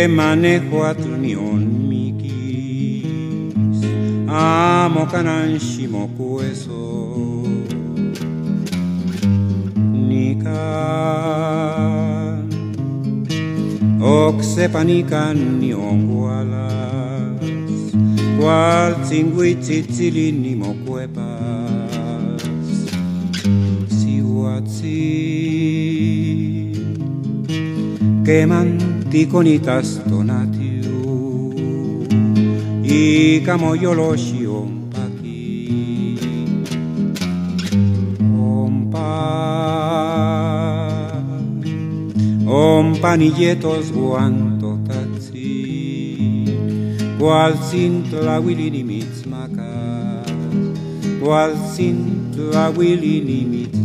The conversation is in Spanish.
manejo atunion mikis amo kanan shimokueso nikan oksepanikan niongualas cual tzinguitzitzilis nimokuepas kemantikonitas donatiu ikamoyoloshi ompaki ompanilletos guantotatzi cual sintlahuilini mitzmakas cual sintlahuilini mitzmakas